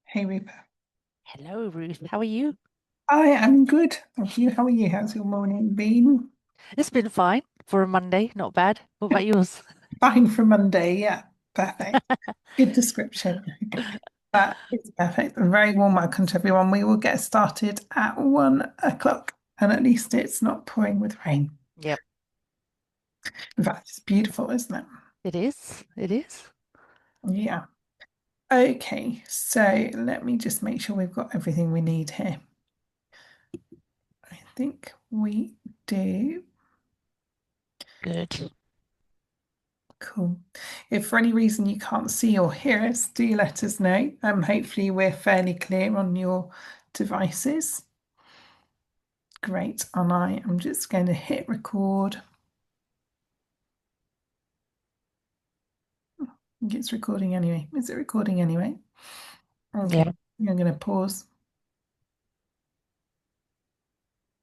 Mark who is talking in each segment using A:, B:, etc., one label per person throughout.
A: Hey Rupert.
B: Hello, Ruth. How are you?
A: I am good. Thank you. How are you? How's your morning been?
B: It's been fine for a Monday. Not bad. What about yours?
A: Fine for Monday. Yeah, perfect. Good description. That is perfect. A very warm welcome to everyone. We will get started at 1 o'clock, and at least it's not pouring with rain.
B: Yep,
A: In fact, it's beautiful, isn't it?
B: it is. It is.
A: Yeah. Okay, so let me just make sure we've got everything we need here. I think we do.
B: Good.
A: Cool. If for any reason you can't see or hear us, do let us know. Hopefully we're fairly clear on your devices. Great. And I am just going to hit record. I think it's recording anyway. Is it recording anyway? Okay.
B: Yeah.
A: I'm going to pause.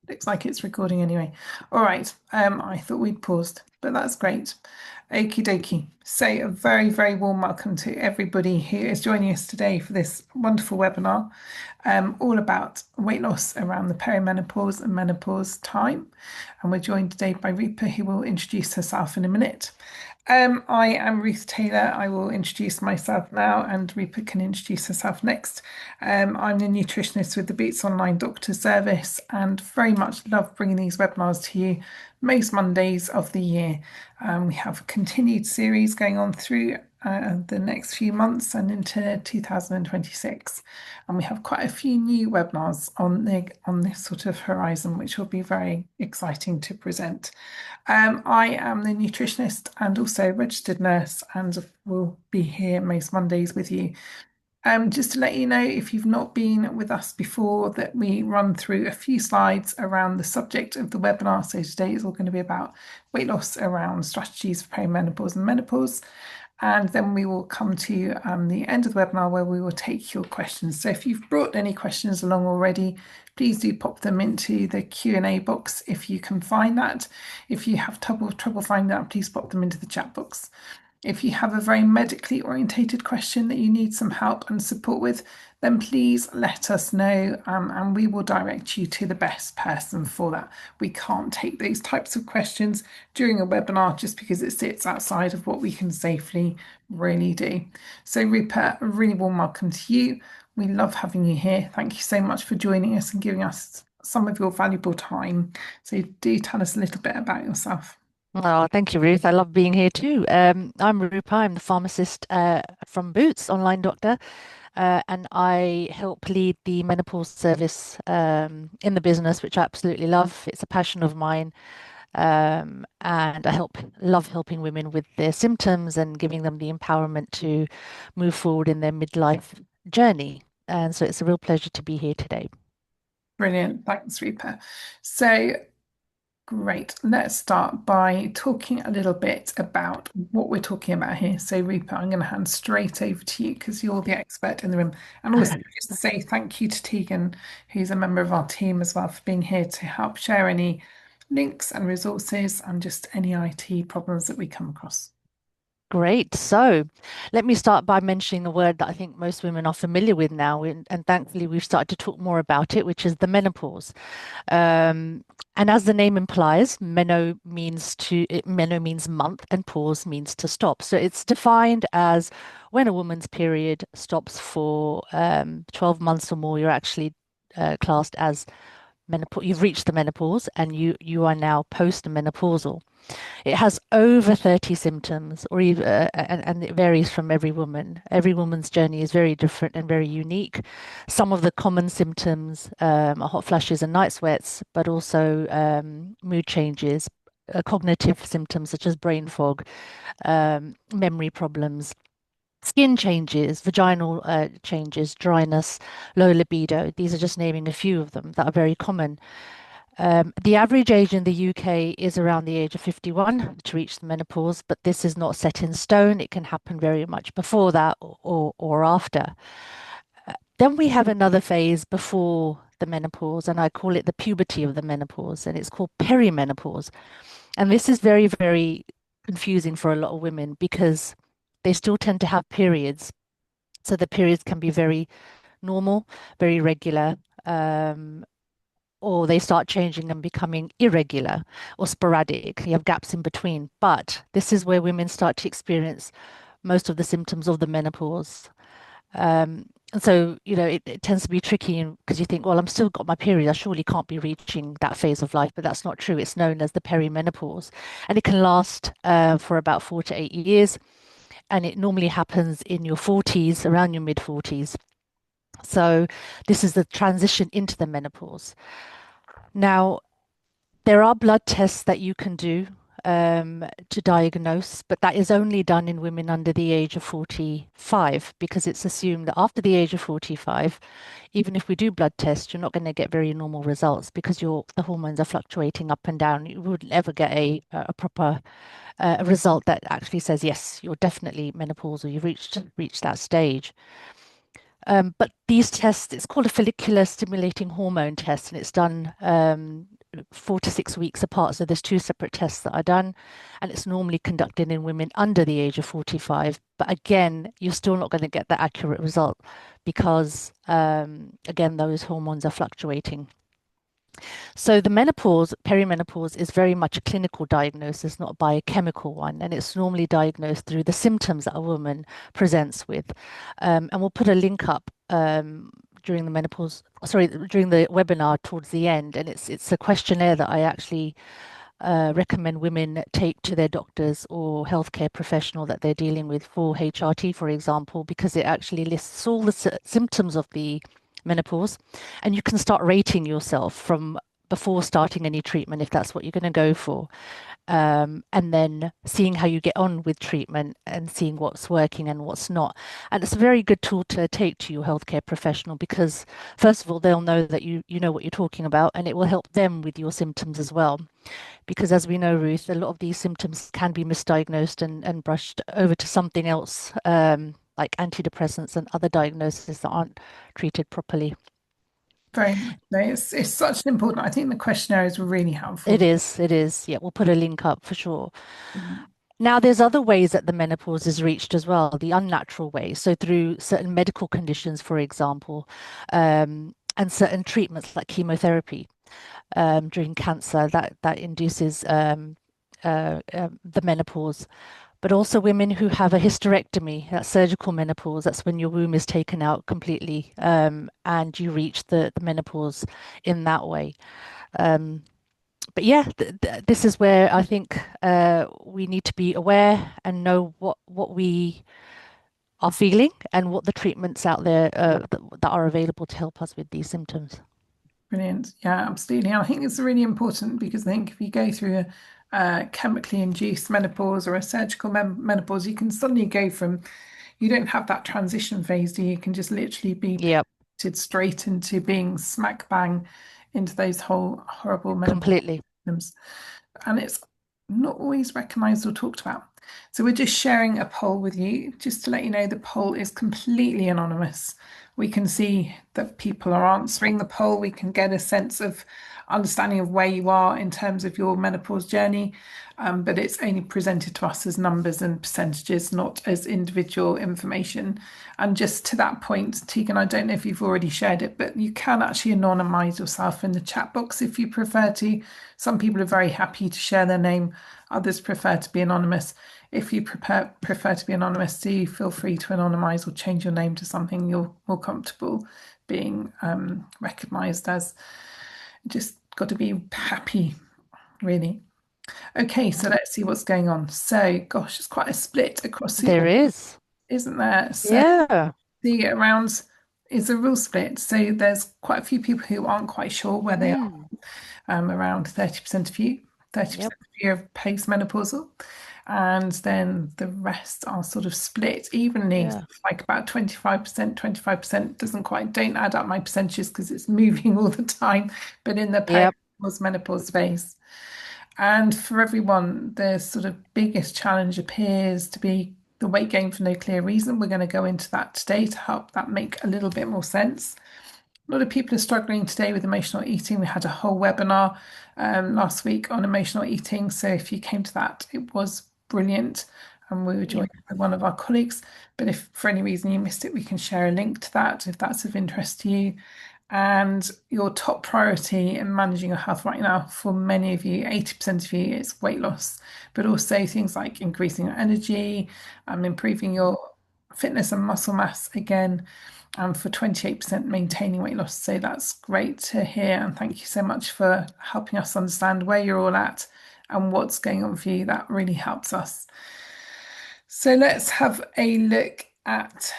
A: Looks like it's recording anyway. All right. I thought we'd paused, but that's great. Okie dokie. So a very, very warm welcome to everybody who is joining us today for this wonderful webinar, all about weight loss around the perimenopause and menopause time. And we're joined today by Rupa, who will introduce herself in a minute. I am Ruth Taylor. I will introduce myself now, and Rupa can introduce herself next. I'm the nutritionist with the Boots Online Doctor Service, and very much love bringing these webinars to you most Mondays of the year. We have a continued series going on through the next few months and into 2026, and we have quite a few new webinars on this sort of horizon, which will be very exciting to present. I am the nutritionist and also registered nurse, and will be here most Mondays with you. Just to let you know, if you've not been with us before, that we run through a few slides around the subject of the webinar. So today is all going to be about weight loss around strategies for perimenopause and menopause. And then we will come to the end of the webinar where we will take your questions. So if you've brought any questions along already, please do pop them into the Q&A box if you can find that. If you have trouble finding that, please pop them into the chat box. If you have a very medically orientated question that you need some help and support with, then please let us know, and we will direct you to the best person for that. We can't take those types of questions during a webinar just because it sits outside of what we can safely really do. So Rupert, a really warm welcome to you. We love having you here. Thank you so much for joining us and giving us some of your valuable time. So do tell us a little bit about yourself.
B: Oh, thank you, Ruth. I love being here too. I'm Rupa. I'm the pharmacist from Boots Online Doctor, and I help lead the menopause service in the business, which I absolutely love. It's a passion of mine. And love helping women with their symptoms and giving them the empowerment to move forward in their midlife journey. And so it's a real pleasure to be here today.
A: Brilliant. Thanks, Rupert. So great. Let's start by talking a little bit about what we're talking about here. So, Rupert, I'm going to hand straight over to you because you're the expert in the room. And also, just say thank you to Tegan, who's a member of our team as well, for being here to help share any links and resources and just any IT problems that we come across.
B: Great. So let me start by mentioning a word that I think most women are familiar with now, and thankfully we've started to talk more about it, which is the menopause. And as the name implies, meno means month, and pause means to stop. So it's defined as when a woman's period stops for 12 months or more, you're actually classed as menopause. You've reached the menopause, and you are now post-menopausal. It has over 30 symptoms, or even, and it varies from every woman. Every woman's journey is very different and very unique. Some of the common symptoms are hot flashes and night sweats, but also mood changes, cognitive symptoms such as brain fog, memory problems. Skin changes, vaginal changes, dryness, low libido. These are just naming a few of them that are very common. The average age in the UK is around the age of 51 to reach the menopause, but this is not set in stone. It can happen very much before that or after. Then we have another phase before the menopause, and I call it the puberty of the menopause, and it's called perimenopause. And this is very, very confusing for a lot of women because they still tend to have periods. So the periods can be very normal, very regular, um, or they start changing and becoming irregular or sporadic. You have gaps in between. But this is where women start to experience most of the symptoms of the menopause. And so, it tends to be tricky because you think, well, I'm still got my period. I surely can't be reaching that phase of life, but that's not true. It's known as the perimenopause, and it can last for about 4 to 8 years. And it normally happens in your 40s, around your mid 40s. So this is the transition into the menopause. Now, there are blood tests that you can do to diagnose, but that is only done in women under the age of 45 because it's assumed that after the age of 45, even if we do blood tests, you're not going to get very normal results because the hormones are fluctuating up and down. You wouldn't ever get a proper result that actually says, yes, you're definitely menopausal, you've reached that stage. But these tests, it's called a follicular stimulating hormone test, and it's done 4 to 6 weeks apart. So there's two separate tests that are done, and it's normally conducted in women under the age of 45. But again, you're still not going to get the accurate result because, again, those hormones are fluctuating. So the menopause, perimenopause, is very much a clinical diagnosis, not a biochemical one, and it's normally diagnosed through the symptoms that a woman presents with. And we'll put a link up during the during the webinar towards the end, and it's a questionnaire that I actually recommend women take to their doctors or healthcare professional that they're dealing with for HRT, for example, because it actually lists all the symptoms of the menopause, and you can start rating yourself from before starting any treatment if that's what you're going to go for, and then seeing how you get on with treatment and seeing what's working and what's not. And it's a very good tool to take to your healthcare professional because, first of all, they'll know that you know what you're talking about, and it will help them with your symptoms as well. Because as we know, Ruth, a lot of these symptoms can be misdiagnosed and brushed over to something else, like antidepressants and other diagnoses that aren't treated properly.
A: Very much. So it's such an important. I think the questionnaire is really
B: It
A: helpful.
B: is, it is. Yeah, we'll put a link up for sure.
A: Mm.
B: Now, there's other ways that the menopause is reached as well, the unnatural way. So through certain medical conditions, for example, and certain treatments like chemotherapy during cancer that induces the menopause. But also women who have a hysterectomy, that's surgical menopause. That's when your womb is taken out completely, and you reach the menopause in that way. Um, but yeah, this is where I think we need to be aware and know what we are feeling and what the treatments out there that are available to help us with these symptoms.
A: Brilliant. Yeah, absolutely. And I think it's really important because I think if you go through a chemically induced menopause or a surgical menopause, you can suddenly go from, you don't have that transition phase, do you? You can just literally be
B: Yep,
A: put straight into being smack bang into those whole horrible menopause
B: completely.
A: symptoms. And it's not always recognized or talked about. So we're just sharing a poll with you, just to let you know the poll is completely anonymous. We can see that people are answering the poll. We can get a sense of understanding of where you are in terms of your menopause journey, but it's only presented to us as numbers and percentages, not as individual information. And just to that point, Tegan, I don't know if you've already shared it, but you can actually anonymize yourself in the chat box if you prefer to. Some people are very happy to share their name, others prefer to be anonymous. If you prefer to be anonymous, do feel free to anonymize or change your name to something you're more comfortable being recognized as. Just got to be happy, really. Okay, so let's see what's going on. So, gosh, it's quite a split across the
B: There is.
A: isn't there? So
B: Yeah.
A: the around is a real split. So there's quite a few people who aren't quite sure where they are.
B: Mm.
A: Around 30% of you, 30%
B: Yep.
A: of you are postmenopausal. And then the rest are sort of split evenly,
B: Yeah.
A: like about 25%, 25% doesn't quite, don't add up my percentages because it's moving all the time, but in the
B: Yep.
A: menopause space. And for everyone, the sort of biggest challenge appears to be the weight gain for no clear reason. We're going to go into that today to help that make a little bit more sense. A lot of people are struggling today with emotional eating. We had a whole webinar last week on emotional eating. So if you came to that, it was brilliant. and we were
B: Yeah.
A: joined by one of our colleagues. But if for any reason you missed it, we can share a link to that if that's of interest to you. And your top priority in managing your health right now, for many of you, 80% of you, is weight loss, but also things like increasing your energy, improving your fitness and muscle mass again, and for 28% maintaining weight loss. So that's great to hear. And thank you so much for helping us understand where you're all at and what's going on for you. That really helps us. So let's have a look at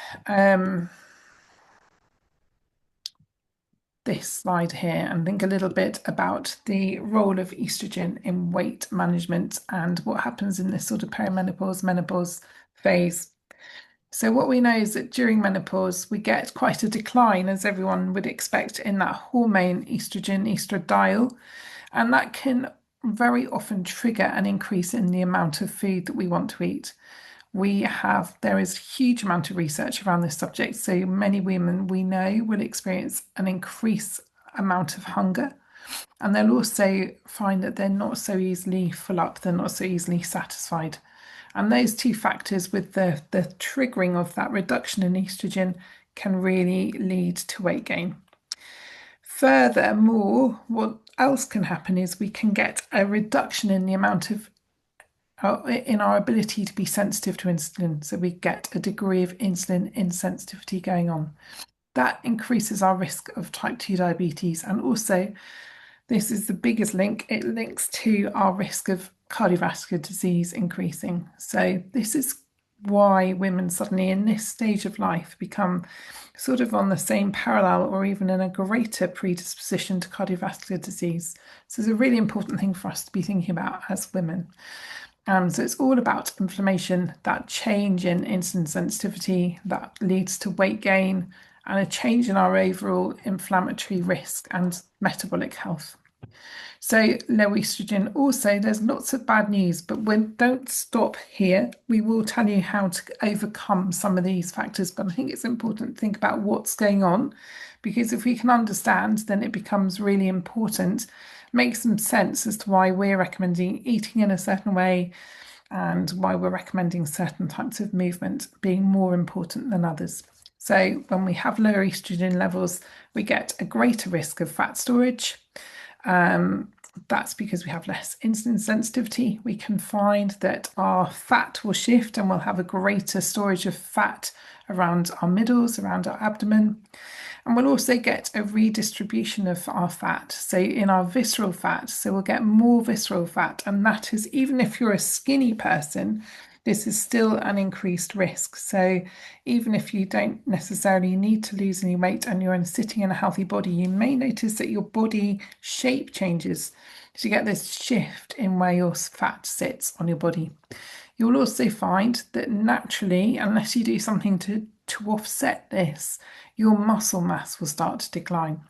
A: this slide here and think a little bit about the role of estrogen in weight management and what happens in this sort of perimenopause, menopause phase. So what we know is that during menopause, we get quite a decline, as everyone would expect, in that hormone estrogen, estradiol, and that can very often trigger an increase in the amount of food that we want to eat. There is a huge amount of research around this subject. So many women we know will experience an increased amount of hunger, and they'll also find that they're not so easily full up, they're not so easily satisfied. And those two factors with the triggering of that reduction in estrogen can really lead to weight gain. Furthermore, what else can happen is we can get a reduction in the amount of in our ability to be sensitive to insulin. So we get a degree of insulin insensitivity going on. That increases our risk of type 2 diabetes. And also, this is the biggest link, it links to our risk of cardiovascular disease increasing. So this is why women suddenly in this stage of life become sort of on the same parallel or even in a greater predisposition to cardiovascular disease. So it's a really important thing for us to be thinking about as women. So it's all about inflammation, that change in insulin sensitivity that leads to weight gain and a change in our overall inflammatory risk and metabolic health. So low estrogen also, there's lots of bad news, but we don't stop here. We will tell you how to overcome some of these factors, but I think it's important to think about what's going on, because if we can understand, then it becomes really important, makes some sense as to why we're recommending eating in a certain way and why we're recommending certain types of movement being more important than others. So when we have lower estrogen levels, we get a greater risk of fat storage. That's because we have less insulin sensitivity. We can find that our fat will shift and we'll have a greater storage of fat around our middles, around our abdomen. And we'll also get a redistribution of our fat. So in our visceral fat, so we'll get more visceral fat. And that is, even if you're a skinny person, this is still an increased risk. So even if you don't necessarily need to lose any weight and you're sitting in a healthy body, you may notice that your body shape changes. So you get this shift in where your fat sits on your body. You'll also find that naturally, unless you do something to offset this, your muscle mass will start to decline.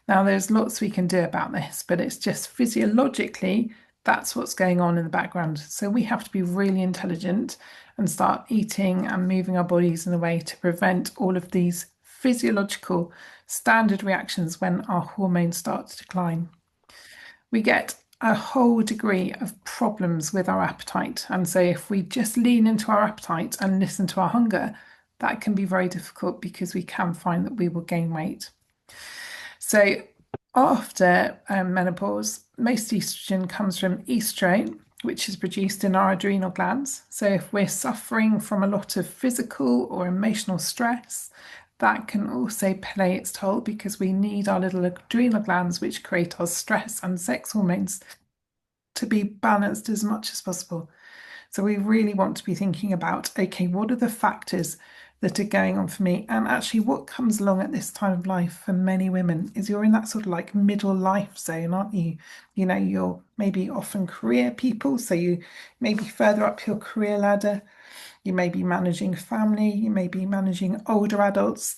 A: Now, there's lots we can do about this, but it's just physiologically, that's what's going on in the background. So we have to be really intelligent and start eating and moving our bodies in a way to prevent all of these physiological standard reactions when our hormones start to decline. We get a whole degree of problems with our appetite. And so if we just lean into our appetite and listen to our hunger, that can be very difficult because we can find that we will gain weight. So after menopause, most estrogen comes from estrone, which is produced in our adrenal glands. So if we're suffering from a lot of physical or emotional stress, that can also play its toll because we need our little adrenal glands, which create our stress and sex hormones, to be balanced as much as possible. So we really want to be thinking about, okay, what are the factors that are going on for me? And actually, what comes along at this time of life for many women is you're in that sort of like middle life zone, aren't you? You know, you're maybe often career people, so you may be further up your career ladder. You may be managing family, you may be managing older adults.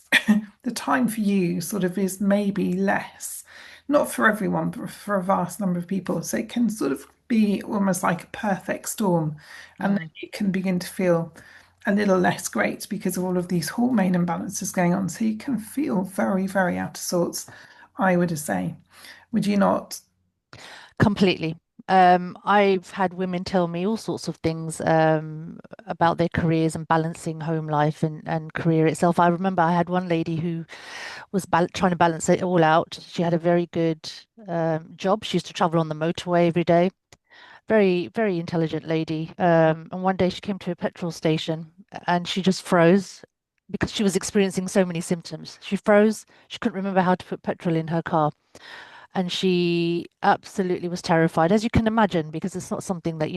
A: The time for you sort of is maybe less, not for everyone, but for a vast number of people. So it can sort of be almost like a perfect storm. And then
B: Mm.
A: you can begin to feel a little less great because of all of these hormone imbalances going on. So you can feel very, very out of sorts, I would say. Would you not?
B: Completely. I've had women tell me all sorts of things about their careers and balancing home life and career itself. I remember I had one lady who was trying to balance it all out. She had a very good job. She used to travel on the motorway every day. Very, very intelligent lady. And one day she came to a petrol station and she just froze because she was experiencing so many symptoms. She froze. She couldn't remember how to put petrol in her car. And she absolutely was terrified, as you can imagine, because it's not something that,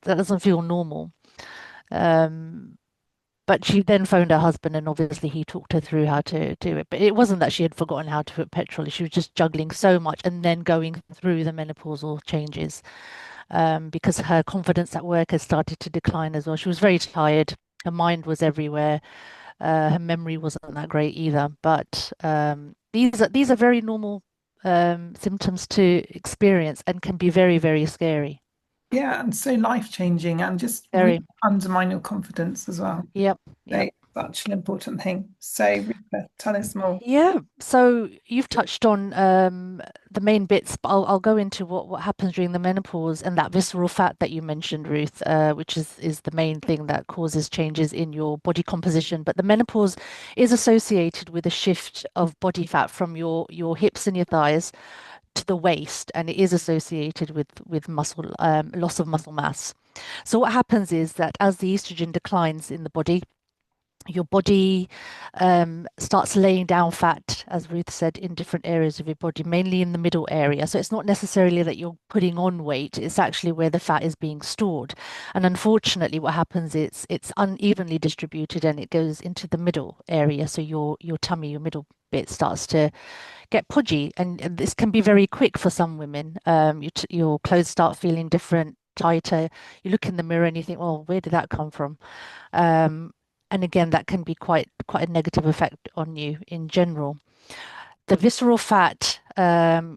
B: that doesn't feel normal. Um, but she then phoned her husband, and obviously he talked her through how to do it. But it wasn't that she had forgotten how to put petrol. She was just juggling so much and then going through the menopausal changes because her confidence at work has started to decline as well. She was very tired. Her mind was everywhere. Her memory wasn't that great either. But these are very normal symptoms to experience and can be very, very scary.
A: Yeah, and so life-changing and just really
B: Very.
A: undermine your confidence as well.
B: Yep.
A: So
B: Yep.
A: such an important thing. So Rita, tell us more.
B: Yeah, so you've touched on the main bits, but I'll go into what happens during the menopause and that visceral fat that you mentioned, Ruth, which is the main thing that causes changes in your body composition. But the menopause is associated with a shift of body fat from your hips and your thighs to the waist, and it is associated with muscle loss of muscle mass. So what happens is that as the estrogen declines in the body, your body starts laying down fat, as Ruth said, in different areas of your body, mainly in the middle area. So it's not necessarily that you're putting on weight, it's actually where the fat is being stored. And unfortunately, what happens is it's unevenly distributed and it goes into the middle area. So your tummy, your middle bit starts to get podgy. And this can be very quick for some women. Your clothes start feeling different, tighter. You look in the mirror and you think, well, where did that come from? Um, and again, that can be quite a negative effect on you in general. The visceral fat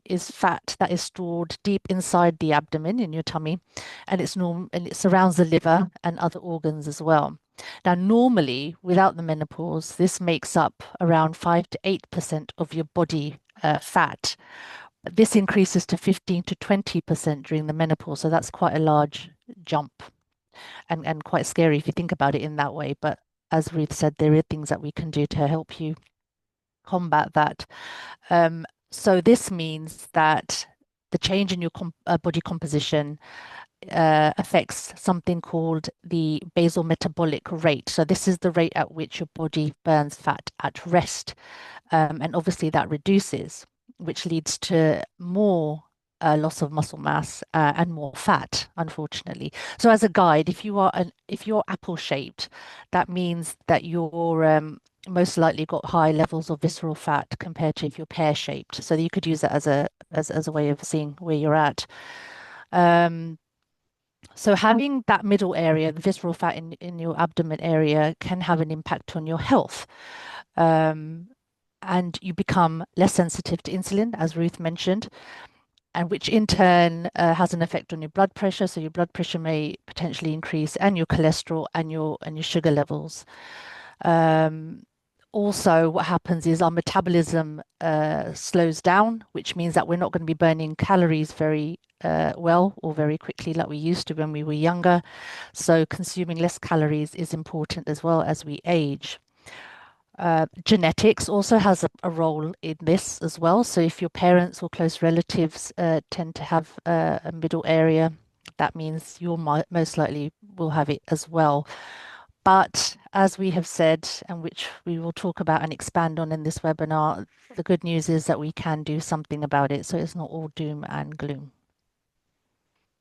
B: is fat that is stored deep inside the abdomen in your tummy, and it surrounds the liver and other organs as well. Now, normally, without the menopause, this makes up around 5 to 8% of your body fat. This increases to 15 to 20% during the menopause, so that's quite a large jump and quite scary if you think about it in that way. But as Ruth said, there are things that we can do to help you combat that. So this means that the change in your body composition affects something called the basal metabolic rate. So this is the rate at which your body burns fat at rest. And obviously that reduces, which leads to more loss of muscle mass and more fat, unfortunately. So as a guide, if you're apple shaped, that means that you're most likely got high levels of visceral fat compared to if you're pear shaped. So you could use that as a way of seeing where you're at. Um, so having that middle area, the visceral fat in your abdomen area, can have an impact on your health. Um, and you become less sensitive to insulin, as Ruth mentioned, and which in turn has an effect on your blood pressure. So your blood pressure may potentially increase, and your cholesterol and your sugar levels. Um, Also, what happens is our metabolism slows down, which means that we're not going to be burning calories very well or very quickly like we used to when we were younger. So consuming less calories is important as well as we age. Genetics also has a role in this as well. So if your parents or close relatives tend to have a middle area, that means you most likely will have it as well. But as we have said, and which we will talk about and expand on in this webinar, the good news is that we can do something about it. So it's not all doom and gloom.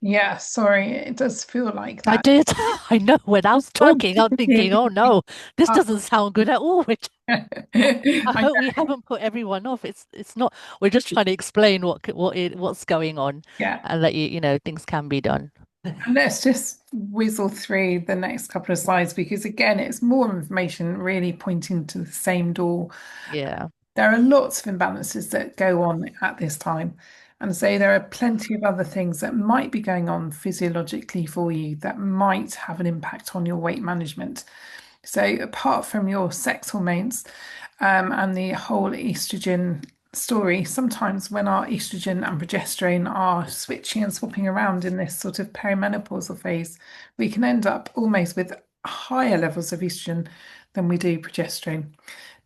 A: Yeah, sorry, it does feel like
B: I
A: that.
B: did. I know when I was
A: I'm
B: talking, I'm thinking, oh
A: thinking,
B: no, this
A: uh,
B: doesn't sound good at all. I
A: I
B: hope we
A: know,
B: haven't put everyone off. It's not. We're just trying to explain what's going on,
A: yeah.
B: and that things can be done.
A: And let's just whizzle through the next couple of slides because again, it's more information really pointing to the same door.
B: Yeah.
A: There are lots of imbalances that go on at this time. And so there are plenty of other things that might be going on physiologically for you that might have an impact on your weight management. So apart from your sex hormones and the whole estrogen story, sometimes when our estrogen and progesterone are switching and swapping around in this sort of perimenopausal phase, we can end up almost with higher levels of estrogen than we do progesterone.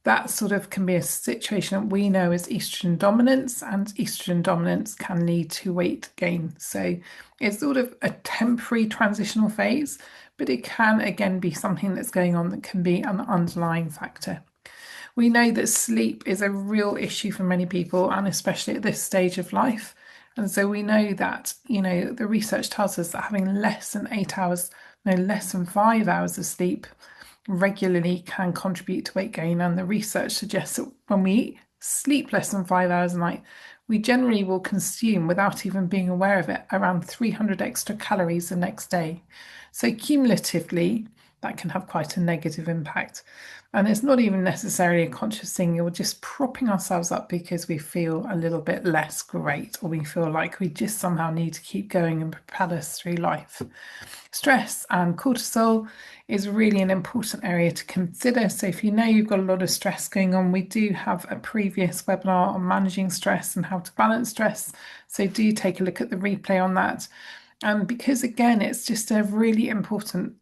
A: That sort of can be a situation that we know as estrogen dominance, and estrogen dominance can lead to weight gain. So it's sort of a temporary transitional phase, but it can again be something that's going on that can be an underlying factor. We know that sleep is a real issue for many people, and especially at this stage of life. And so we know that, the research tells us that having less than 8 hours, no, less than 5 hours of sleep regularly can contribute to weight gain. And the research suggests that when we sleep less than 5 hours a night, we generally will consume, without even being aware of it, around 300 extra calories the next day. So cumulatively, that can have quite a negative impact. And it's not even necessarily a conscious thing. You're just propping ourselves up because we feel a little bit less great, or we feel like we just somehow need to keep going and propel us through life. Stress and cortisol is really an important area to consider. So, if you know you've got a lot of stress going on, we do have a previous webinar on managing stress and how to balance stress. So, do take a look at the replay on that. And because, again, it's just a really important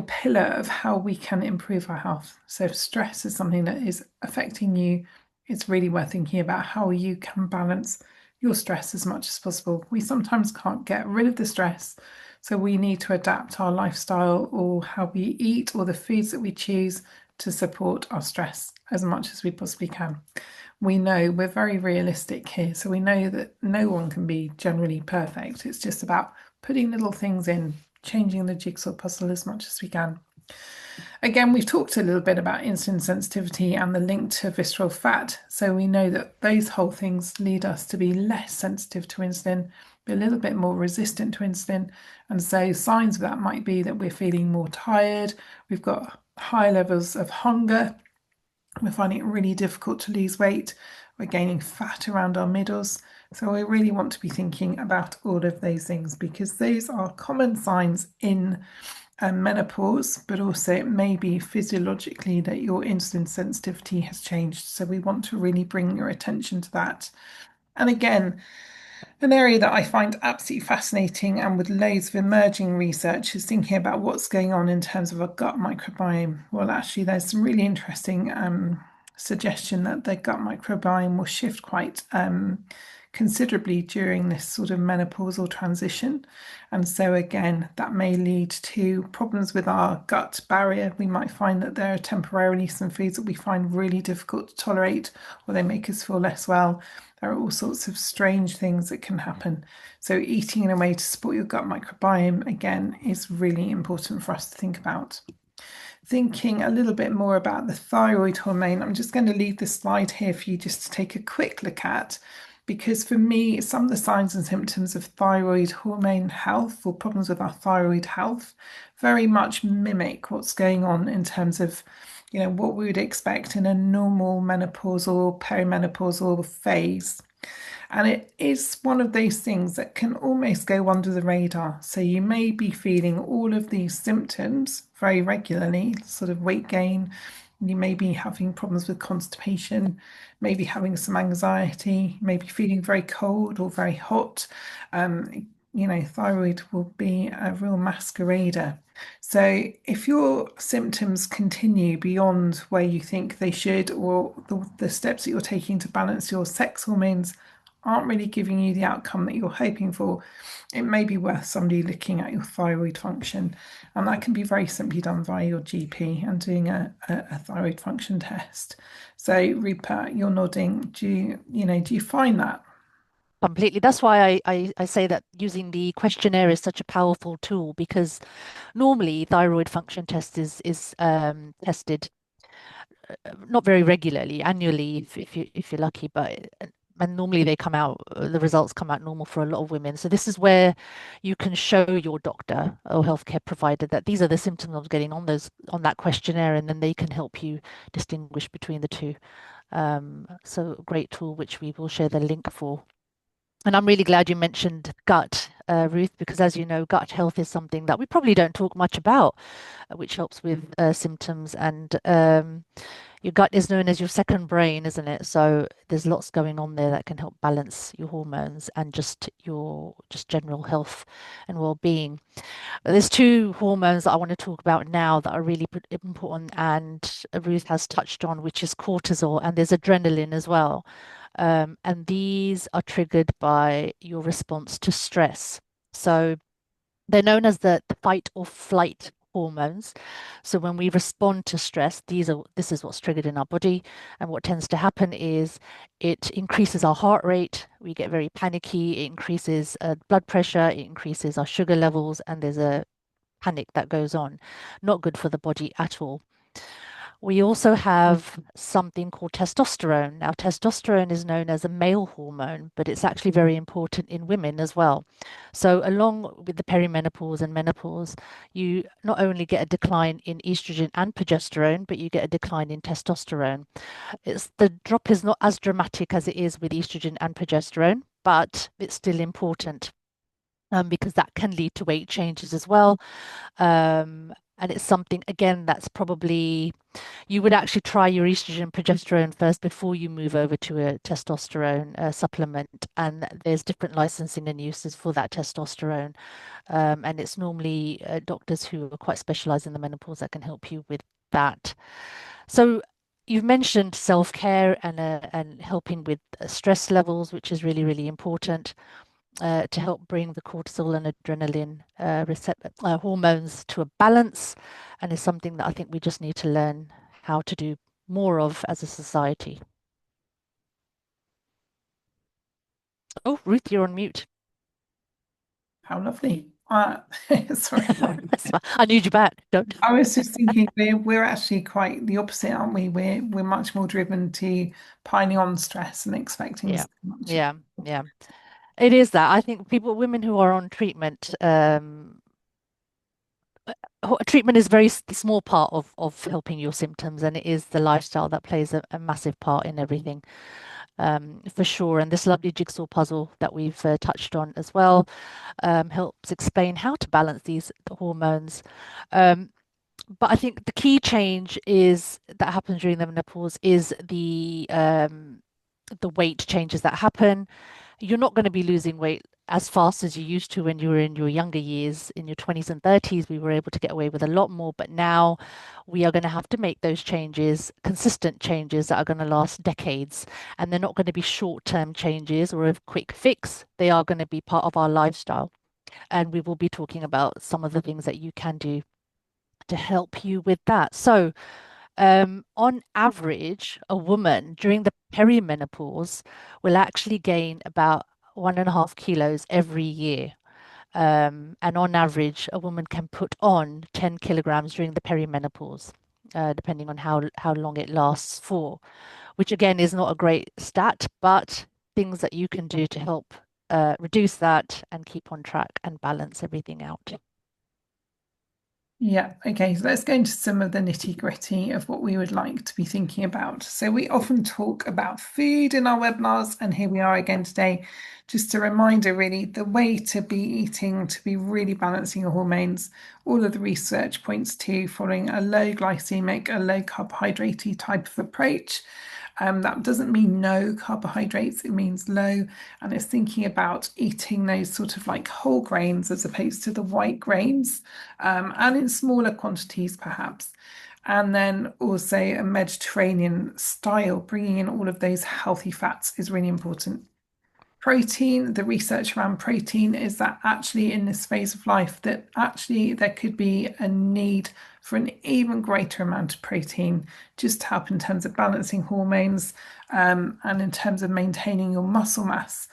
A: pillar of how we can improve our health. So if stress is something that is affecting you, it's really worth thinking about how you can balance your stress as much as possible. We sometimes can't get rid of the stress, so we need to adapt our lifestyle or how we eat or the foods that we choose to support our stress as much as we possibly can. We know we're very realistic here, so we know that no one can be generally perfect. It's just about putting little things in, changing the jigsaw puzzle as much as we can. Again, we've talked a little bit about insulin sensitivity and the link to visceral fat. So we know that those whole things lead us to be less sensitive to insulin, be a little bit more resistant to insulin. And so signs of that might be that we're feeling more tired, we've got high levels of hunger, we're finding it really difficult to lose weight, we're gaining fat around our middles. So we really want to be thinking about all of those things, because those are common signs in menopause, but also it may be physiologically that your insulin sensitivity has changed. So we want to really bring your attention to that. And again, an area that I find absolutely fascinating and with loads of emerging research is thinking about what's going on in terms of our gut microbiome. Well, actually, there's some really interesting suggestion that the gut microbiome will shift quite considerably during this sort of menopausal transition. And so, again, that may lead to problems with our gut barrier. We might find that there are temporarily some foods that we find really difficult to tolerate, or they make us feel less well. There are all sorts of strange things that can happen. So, eating in a way to support your gut microbiome, again, is really important for us to think about. Thinking a little bit more about the thyroid hormone, I'm just going to leave this slide here for you just to take a quick look at, because for me, some of the signs and symptoms of thyroid hormone health or problems with our thyroid health very much mimic what's going on in terms of what we would expect in a normal menopausal, perimenopausal phase. And it is one of those things that can almost go under the radar. So you may be feeling all of these symptoms very regularly, sort of weight gain. You may be having problems with constipation, maybe having some anxiety, maybe feeling very cold or very hot. Thyroid will be a real masquerader. So if your symptoms continue beyond where you think they should, or the steps that you're taking to balance your sex hormones aren't really giving you the outcome that you're hoping for, it may be worth somebody looking at your thyroid function. And that can be very simply done via your GP and doing a thyroid function test. So, Rupert, you're nodding. Do you find that?
B: Completely. That's why I say that using the questionnaire is such a powerful tool, because normally thyroid function test is tested not very regularly, annually if you're lucky, but and normally they come out, the results come out normal for a lot of women. So this is where you can show your doctor or healthcare provider that these are the symptoms I was getting on that questionnaire, and then they can help you distinguish between the two. So great tool, which we will share the link for. And I'm really glad you mentioned gut. Ruth, because as you know, gut health is something that we probably don't talk much about, which helps with symptoms. And your gut is known as your second brain, isn't it? So there's lots going on there that can help balance your hormones and just your just general health and well-being. There's two hormones that I want to talk about now that are really important, and Ruth has touched on, which is cortisol, and there's adrenaline as well. And these are triggered by your response to stress. So they're known as the fight or flight hormones. So when we respond to stress, this is what's triggered in our body. And what tends to happen is it increases our heart rate. We get very panicky. It increases blood pressure. It increases our sugar levels, and there's a panic that goes on. Not good for the body at all. We also have something called testosterone. Now, testosterone is known as a male hormone, but it's actually very important in women as well. So, along with the perimenopause and menopause, you not only get a decline in estrogen and progesterone, but you get a decline in testosterone. The drop is not as dramatic as it is with estrogen and progesterone, but it's still important. Because that can lead to weight changes as well. And it's something, again, that's probably you would actually try your estrogen progesterone first before you move over to a testosterone supplement. And there's different licensing and uses for that testosterone. And it's normally doctors who are quite specialized in the menopause that can help you with that. So you've mentioned self-care and helping with stress levels, which is really, really important to help bring the cortisol and adrenaline hormones to a balance, and is something that I think we just need to learn how to do more of as a society. Oh, Ruth, you're on mute.
A: How lovely. Sorry.
B: I need you back. Don't.
A: I was just thinking we're actually quite the opposite, aren't we? We're much more driven to piling on stress and expecting
B: Yeah,
A: so much.
B: yeah, yeah. It is that. I think women who are on treatment, treatment is a very small part of helping your symptoms, and it is the lifestyle that plays a massive part in everything, for sure. And this lovely jigsaw puzzle that we've touched on as well helps explain how to balance these hormones. Um, but I think the key change is that happens during the menopause is the weight changes that happen. You're not going to be losing weight as fast as you used to when you were in your younger years. In your 20s and 30s, we were able to get away with a lot more, but now we are going to have to make those changes, consistent changes that are going to last decades. And they're not going to be short-term changes or a quick fix. They are going to be part of our lifestyle. And we will be talking about some of the things that you can do to help you with that. So, on average, a woman during the perimenopause will actually gain about 1.5 kilos every year. And on average, a woman can put on 10 kilograms during the perimenopause, depending on how long it lasts for, which again is not a great stat, but things that you can do to help reduce that and keep on track and balance everything out.
A: Yeah, okay, so let's go into some of the nitty-gritty of what we would like to be thinking about. So we often talk about food in our webinars, and here we are again today. Just a reminder, really, the way to be eating, to be really balancing your hormones, all of the research points to following a low glycemic, a low carbohydrate type of approach. That doesn't mean no carbohydrates, it means low, and it's thinking about eating those sort of like whole grains as opposed to the white grains, and in smaller quantities perhaps. And then also a Mediterranean style, bringing in all of those healthy fats is really important. Protein, the research around protein is that actually in this phase of life that actually there could be a need for an even greater amount of protein just to help in terms of balancing hormones, and in terms of maintaining your muscle mass.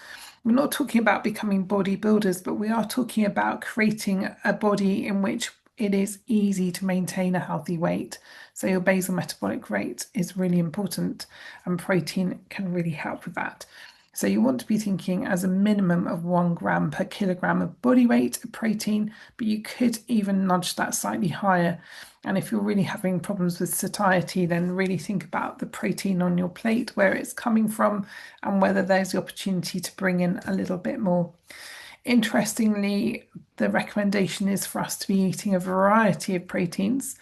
A: We're not talking about becoming bodybuilders, but we are talking about creating a body in which it is easy to maintain a healthy weight. So your basal metabolic rate is really important, and protein can really help with that. So you want to be thinking as a minimum of 1 gram per kilogram of body weight of protein, but you could even nudge that slightly higher. And if you're really having problems with satiety, then really think about the protein on your plate, where it's coming from, and whether there's the opportunity to bring in a little bit more. Interestingly, the recommendation is for us to be eating a variety of proteins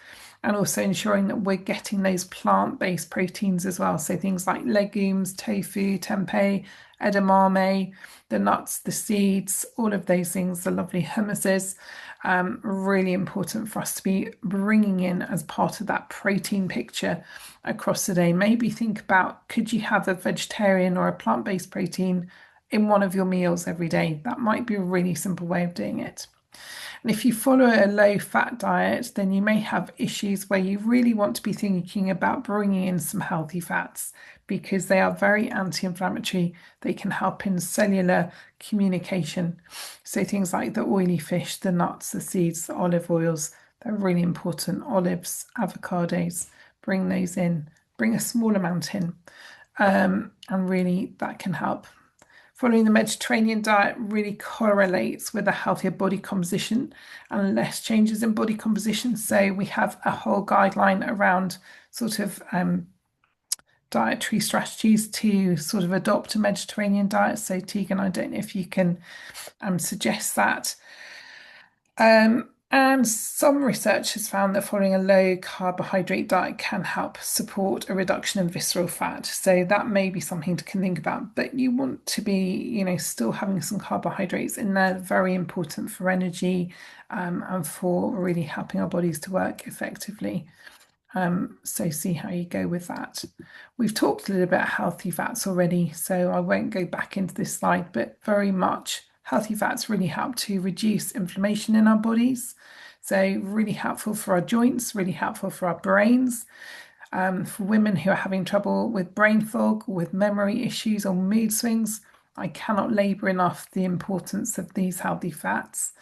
A: and also ensuring that we're getting those plant-based proteins as well. So things like legumes, tofu, tempeh, edamame, the nuts, the seeds, all of those things, the lovely hummuses, really important for us to be bringing in as part of that protein picture across the day. Maybe think about, could you have a vegetarian or a plant-based protein in one of your meals every day? That might be a really simple way of doing it. And if you follow a low fat diet, then you may have issues where you really want to be thinking about bringing in some healthy fats because they are very anti-inflammatory. They can help in cellular communication. So things like the oily fish, the nuts, the seeds, the olive oils, they're really important. Olives, avocados, bring those in, bring a small amount in. And really that can help. Following the Mediterranean diet really correlates with a healthier body composition and less changes in body composition. So we have a whole guideline around sort of dietary strategies to sort of adopt a Mediterranean diet. So Tegan, I don't know if you can suggest that. And some research has found that following a low carbohydrate diet can help support a reduction in visceral fat. So that may be something to think about, but you want to be, still having some carbohydrates in there, very important for energy, and for really helping our bodies to work effectively. So see how you go with that. We've talked a little about healthy fats already, so I won't go back into this slide, but very much healthy fats really help to reduce inflammation in our bodies. So really helpful for our joints, really helpful for our brains. For women who are having trouble with brain fog, with memory issues or mood swings, I cannot labour enough the importance of these healthy fats.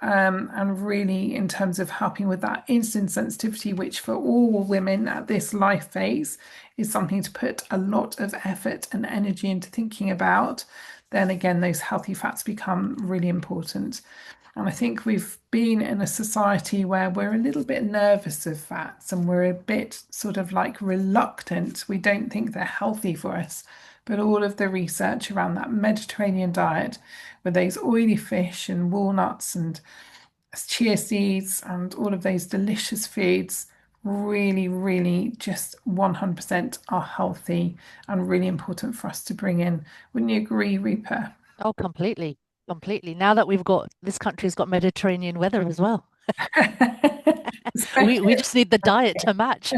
A: And really, in terms of helping with that insulin sensitivity, which for all women at this life phase is something to put a lot of effort and energy into thinking about, then again, those healthy fats become really important. And I think we've been in a society where we're a little bit nervous of fats and we're a bit sort of like reluctant. We don't think they're healthy for us. But all of the research around that Mediterranean diet with those oily fish and walnuts and chia seeds and all of those delicious foods really, really just 100% are healthy and really important for us to bring in. Wouldn't you agree, Rupa?
B: Oh, completely. Completely. Now that we've got this country's got Mediterranean weather as well. We
A: Especially
B: just need the diet to match.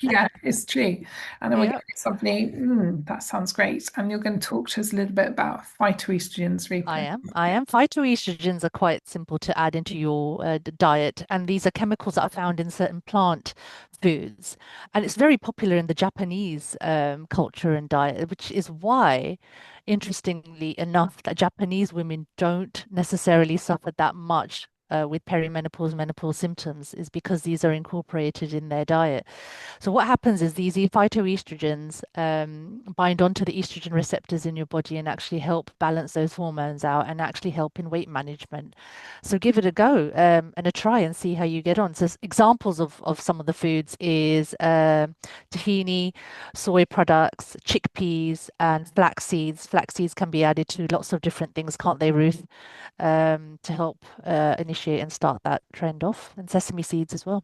A: yeah, it's true. And then we're going
B: Yeah.
A: to do something, that sounds great. And you're going to talk to us a little bit about phytoestrogens,
B: I
A: Rupa.
B: am. I am. Phytoestrogens are quite simple to add into your diet, and these are chemicals that are found in certain plant foods. And it's very popular in the Japanese culture and diet, which is why, interestingly enough, that Japanese women don't necessarily suffer that much. With perimenopause, menopause symptoms is because these are incorporated in their diet. So what happens is these phytoestrogens bind onto the estrogen receptors in your body and actually help balance those hormones out and actually help in weight management. So give it a go and a try and see how you get on. So examples of some of the foods is tahini, soy products, chickpeas, and flax seeds. Flax seeds can be added to lots of different things, can't they, Ruth? To help initiate and start that trend off, and sesame seeds as well.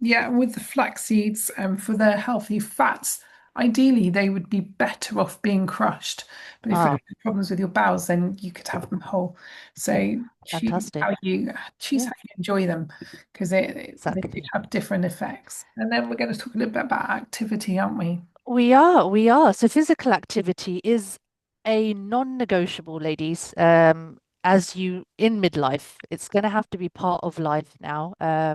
A: Yeah, with the flax seeds, for their healthy fats, ideally they would be better off being crushed. But if you
B: Ah,
A: have problems with your bowels, then you could have them whole. So
B: fantastic.
A: choose
B: Yeah,
A: how you enjoy them because they do
B: exactly.
A: have different effects. And then we're going to talk a little bit about activity, aren't we?
B: We are. So physical activity is a non-negotiable, ladies. As you in midlife, it's going to have to be part of life now.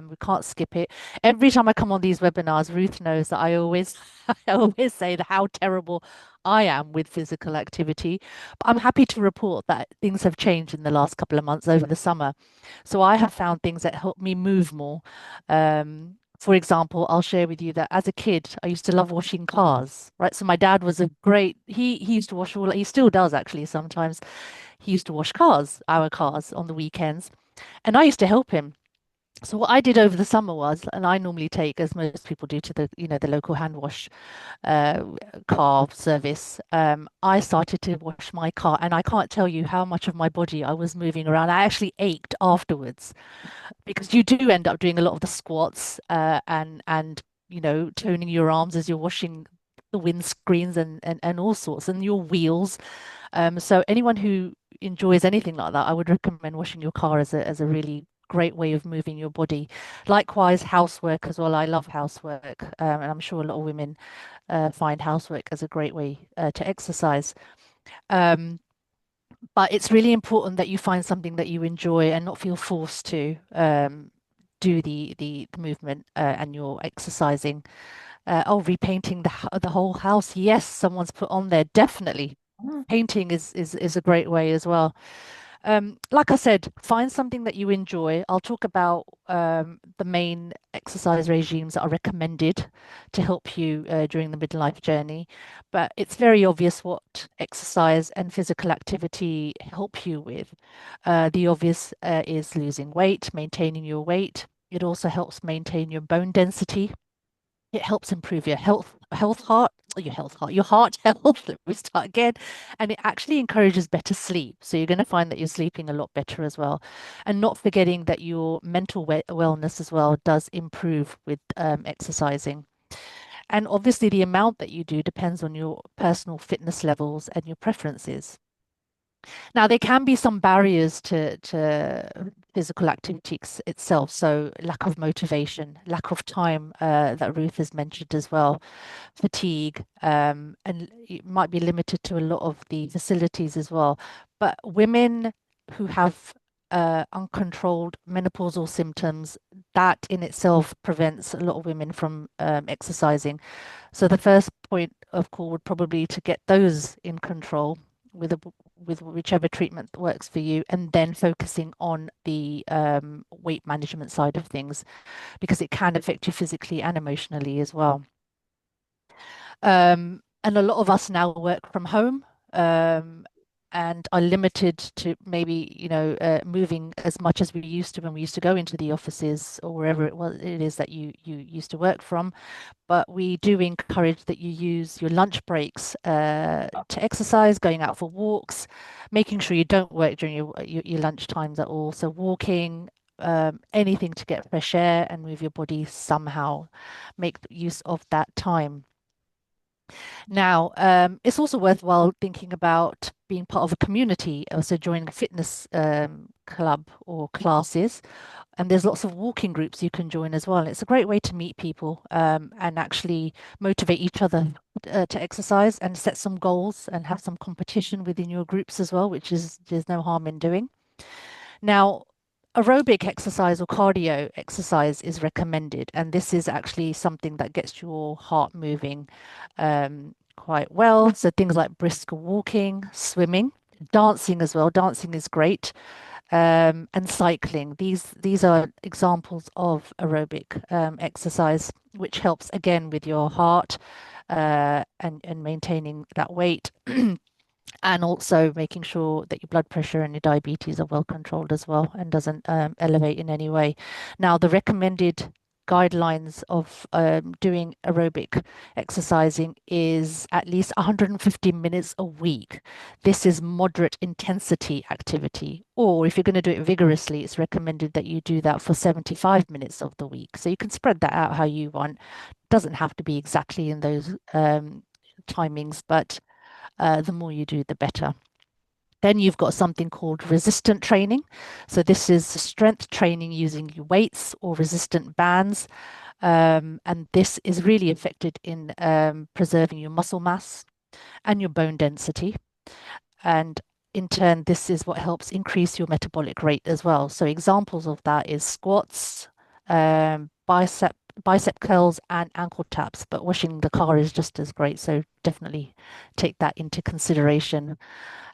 B: We can't skip it. Every time I come on these webinars, Ruth knows that I always, I always say that how terrible I am with physical activity. But I'm happy to report that things have changed in the last couple of months over the summer. So I have found things that help me move more. For example, I'll share with you that as a kid, I used to love washing cars, right? So my dad was a great, he used to wash all, he still does actually sometimes. He used to wash cars, our cars on the weekends, and I used to help him. So what I did over the summer was, and I normally take, as most people do, to the local hand wash uh, car service. I started to wash my car, and I can't tell you how much of my body I was moving around. I actually ached afterwards because you do end up doing a lot of the squats and toning your arms as you're washing the windscreens and all sorts and your wheels. So anyone who enjoys anything like that, I would recommend washing your car as a really great way of moving your body. Likewise, housework as well. I love housework, and I'm sure a lot of women find housework as a great way to exercise. Um, but it's really important that you find something that you enjoy and not feel forced to do the movement and you're exercising. Oh, repainting the whole house. Yes, someone's put on there. Definitely.
A: Mm.
B: Painting is a great way as well. Like I said, find something that you enjoy. I'll talk about the main exercise regimes that are recommended to help you during the midlife journey. But it's very obvious what exercise and physical activity help you with. The obvious is losing weight, maintaining your weight. It also helps maintain your bone density. It helps improve your heart health. Let me start again. And it actually encourages better sleep. So you're going to find that you're sleeping a lot better as well. And not forgetting that your mental wellness as well does improve with exercising. And obviously, the amount that you do depends on your personal fitness levels and your preferences. Now, there can be some barriers to physical activity itself. So, lack of motivation, lack of time that Ruth has mentioned as well, fatigue, and it might be limited to a lot of the facilities as well. But women who have uncontrolled menopausal symptoms, that in itself prevents a lot of women from exercising. So the first point of call would probably to get those in control with a, with whichever treatment works for you, and then focusing on the weight management side of things because it can affect you physically and emotionally as well. And a lot of us now work from home, um, and are limited to maybe, moving as much as we used to when we used to go into the offices or wherever it is that you used to work from. But we do encourage that you use your lunch breaks to exercise, going out for walks, making sure you don't work during your lunch times at all. So walking, anything to get fresh air and move your body somehow, make use of that time. Now, it's also worthwhile thinking about being part of a community, also joining a fitness club or classes. And there's lots of walking groups you can join as well. It's a great way to meet people and actually motivate each other to exercise and set some goals and have some competition within your groups as well, which is there's no harm in doing. Now, aerobic exercise or cardio exercise is recommended, and this is actually something that gets your heart moving quite well. So things like brisk walking, swimming, dancing as well. Dancing is great, and cycling. These are examples of aerobic exercise, which helps again with your heart and maintaining that weight. And also making sure that your blood pressure and your diabetes are well controlled as well and doesn't elevate in any way. Now, the recommended guidelines of doing aerobic exercising is at least 150 minutes a week. This is moderate intensity activity. Or if you're going to do it vigorously, it's recommended that you do that for 75 minutes of the week. So you can spread that out how you want. Doesn't have to be exactly in those timings, but the more you do, the better. Then you've got something called resistant training. So this is strength training using your weights or resistant bands. And this is really effective in preserving your muscle mass and your bone density. And in turn, this is what helps increase your metabolic rate as well. So examples of that is squats, bicep curls, and ankle taps. But washing the car is just as great. So definitely take that into consideration.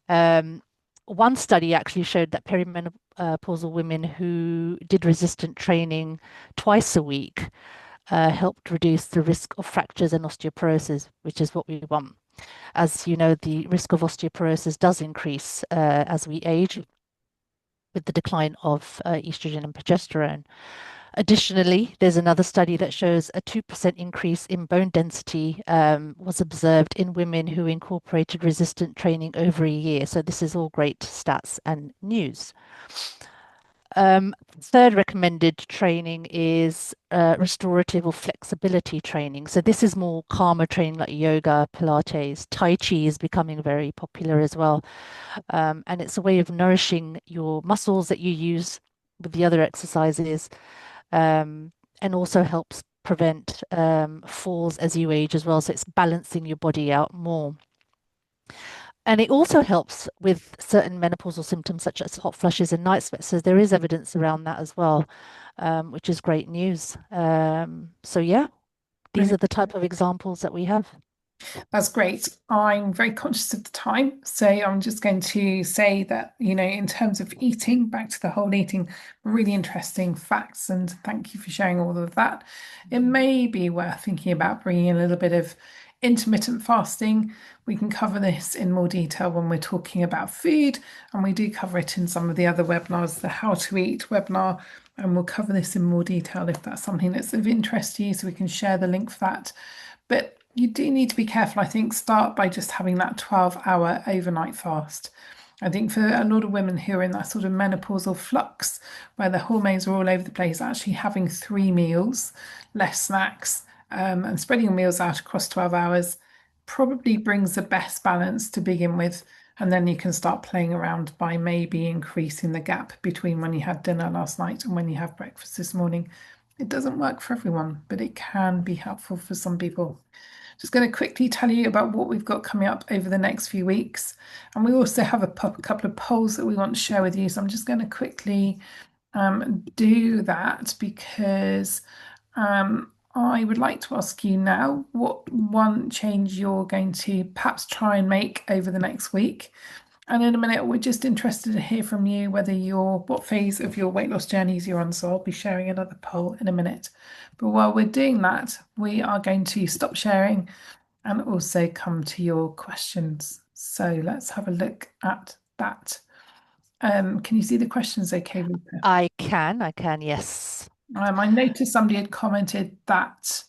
B: Um, One study actually showed that perimenopausal women who did resistant training twice a week helped reduce the risk of fractures and osteoporosis, which is what we want. As you know, the risk of osteoporosis does increase as we age with the decline of estrogen and progesterone. Additionally, there's another study that shows a 2% increase in bone density was observed in women who incorporated resistant training over a year. So this is all great stats and news. Third recommended training is restorative or flexibility training. So this is more calmer training like yoga, Pilates, Tai Chi is becoming very popular as well. And it's a way of nourishing your muscles that you use with the other exercises, um, and also helps prevent falls as you age as well. So it's balancing your body out more. And it also helps with certain menopausal symptoms such as hot flushes and night sweats. So there is evidence around that as well, which is great news. So yeah, these are
A: Brilliant.
B: the type of examples that we have.
A: That's great. I'm very conscious of the time, so I'm just going to say that, in terms of eating, back to the whole eating, really interesting facts, and thank you for sharing all of that. It may be worth thinking about bringing in a little bit of intermittent fasting. We can cover this in more detail when we're talking about food, and we do cover it in some of the other webinars, the How to Eat webinar, and we'll cover this in more detail if that's something that's of interest to you, so we can share the link for that. But you do need to be careful. I think start by just having that 12-hour overnight fast. I think for a lot of women who are in that sort of menopausal flux where the hormones are all over the place, actually having 3 meals, less snacks, and spreading your meals out across 12 hours probably brings the best balance to begin with. And then you can start playing around by maybe increasing the gap between when you had dinner last night and when you have breakfast this morning. It doesn't work for everyone, but it can be helpful for some people. Just going to quickly tell you about what we've got coming up over the next few weeks. And we also have a couple of polls that we want to share with you. So I'm just going to quickly do that because I would like to ask you now what one change you're going to perhaps try and make over the next week. And in a minute, we're just interested to hear from you what phase of your weight loss journeys you're on. So I'll be sharing another poll in a minute. But while we're doing that, we are going to stop sharing and also come to your questions. So let's have a look at that. Can you see the questions okay, Rita?
B: I can, yes.
A: I noticed somebody had commented that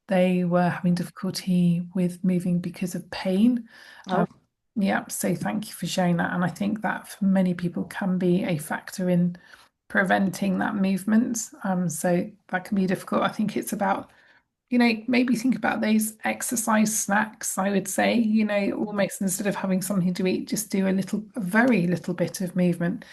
A: they were having difficulty with moving because of pain. Um,
B: Oh,
A: yeah, so thank you for sharing that. And I think that for many people can be a factor in preventing that movement. So that can be difficult. I think it's about, maybe think about those exercise snacks, I would say, almost instead of having something to eat, just do a very little bit of movement,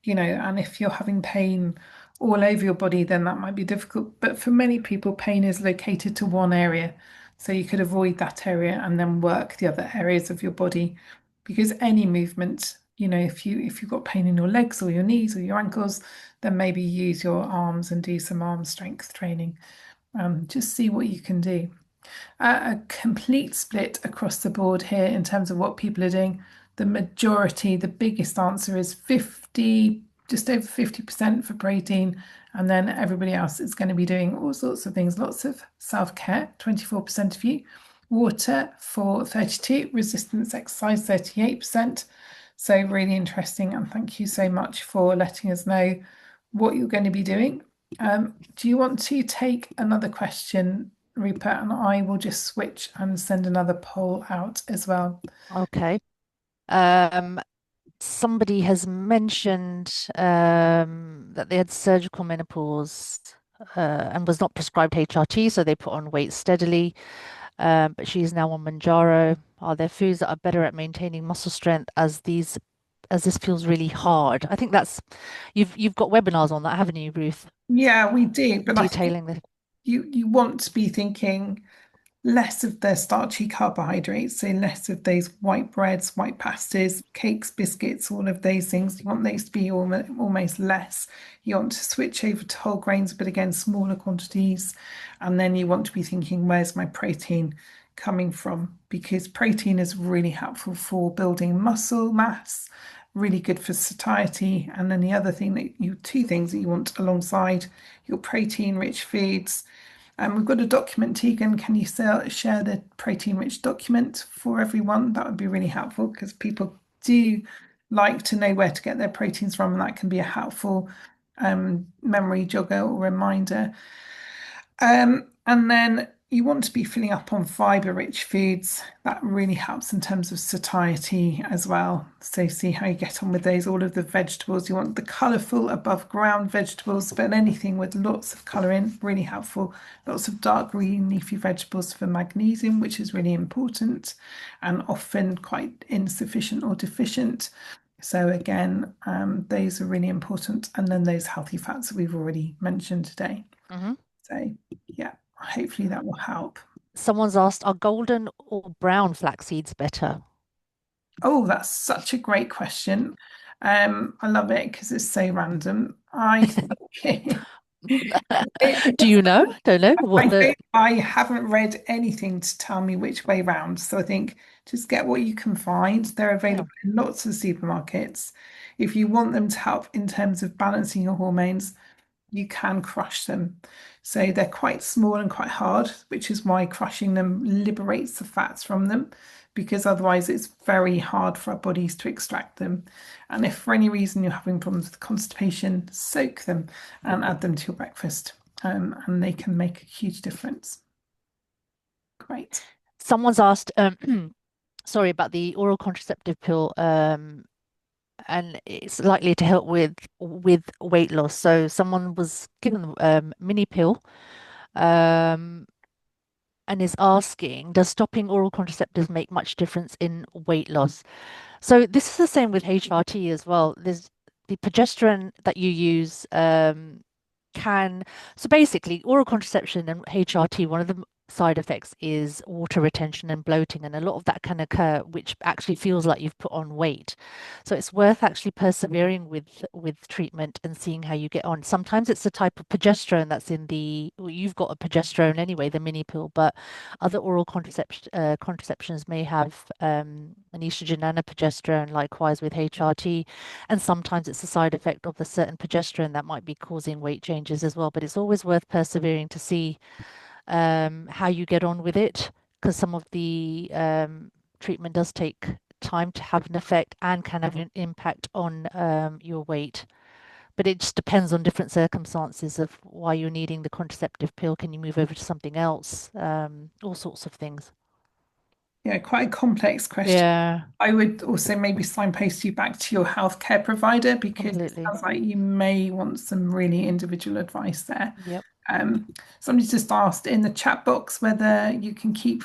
A: and if you're having pain all over your body, then that might be difficult. But for many people, pain is located to one area. So you could avoid that area and then work the other areas of your body. Because any movement, if you've got pain in your legs or your knees or your ankles, then maybe use your arms and do some arm strength training. Just see what you can do. A complete split across the board here in terms of what people are doing. The majority, the biggest answer is 50, just over 50% for protein. And then everybody else is going to be doing all sorts of things, lots of self-care, 24% of you. Water for 32, resistance exercise 38%. So really interesting. And thank you so much for letting us know what you're going to be doing. Do you want to take another question, Rupert? And I will just switch and send another poll out as well.
B: okay. Um, Somebody has mentioned that they had surgical menopause and was not prescribed HRT, so they put on weight steadily. But she is now on Manjaro. Are there foods that are better at maintaining muscle strength as this feels really hard? I think that's you've got webinars on that, haven't you, Ruth?
A: Yeah, we do, but I think
B: Detailing the
A: you want to be thinking less of the starchy carbohydrates, so less of those white breads, white pastas, cakes, biscuits, all of those things. You want those to be almost less. You want to switch over to whole grains, but again, smaller quantities. And then you want to be thinking, where's my protein coming from? Because protein is really helpful for building muscle mass, really good for satiety. And then the other thing two things that you want alongside your protein-rich foods. We've got a document, Tegan. Can you share the protein-rich document for everyone? That would be really helpful because people do like to know where to get their proteins from, and that can be a helpful memory jogger or reminder. And then you want to be filling up on fiber-rich foods. That really helps in terms of satiety as well. So see how you get on with those. All of the vegetables, you want the colourful above ground vegetables, but anything with lots of colour in, really helpful. Lots of dark green leafy vegetables for magnesium, which is really important and often quite insufficient or deficient. So again, those are really important. And then those healthy fats that we've already mentioned today.
B: Hmm.
A: So yeah, hopefully that will help.
B: Someone's asked, are golden or brown flax seeds better?
A: Oh, that's such a great question. I love it because it's so random. I think
B: Do you know? Don't know what
A: I
B: the.
A: think I haven't read anything to tell me which way round. So I think just get what you can find. They're
B: Yeah.
A: available in lots of supermarkets. If you want them to help in terms of balancing your hormones, you can crush them. So they're quite small and quite hard, which is why crushing them liberates the fats from them, because otherwise it's very hard for our bodies to extract them. And if for any reason you're having problems with constipation, soak them and add them to your breakfast, and they can make a huge difference. Great.
B: Someone's asked, sorry, about the oral contraceptive pill, and it's likely to help with weight loss. So someone was given mini pill, um, and is asking, does stopping oral contraceptives make much difference in weight loss? So this is the same with HRT as well. There's the progesterone that you use can so basically oral contraception and HRT, one of the side effects is water retention and bloating, and a lot of that can occur, which actually feels like you've put on weight. So it's worth actually persevering with treatment and seeing how you get on. Sometimes it's the type of progesterone that's in the well, you've got a progesterone anyway, the mini pill, but other oral contraceptions may have an estrogen and a progesterone, likewise with HRT, and sometimes it's a side effect of a certain progesterone that might be causing weight changes as well. But it's always worth persevering to see how you get on with it, because some of the treatment does take time to have an effect and can have an impact on your weight. But it just depends on different circumstances of why you're needing the contraceptive pill. Can you move over to something else? All sorts of things.
A: Yeah, quite a complex question.
B: Yeah,
A: I would also maybe signpost you back to your healthcare provider because it
B: completely.
A: sounds like you may want some really individual advice there.
B: Yep.
A: Um, Somebody just asked in the chat box whether you can keep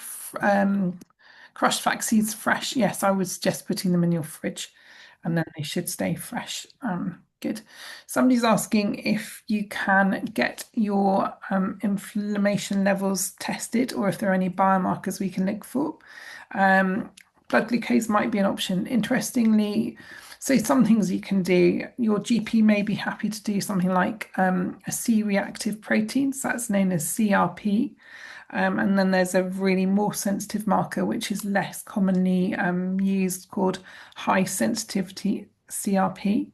A: crushed flax seeds fresh. Yes, I would suggest putting them in your fridge and then they should stay fresh. Good. Somebody's asking if you can get your inflammation levels tested or if there are any biomarkers we can look for. Um, Blood glucose might be an option. Interestingly, so some things you can do, your GP may be happy to do something like a C-reactive protein, so that's known as CRP. And then there's a really more sensitive marker, which is less commonly used, called high sensitivity CRP.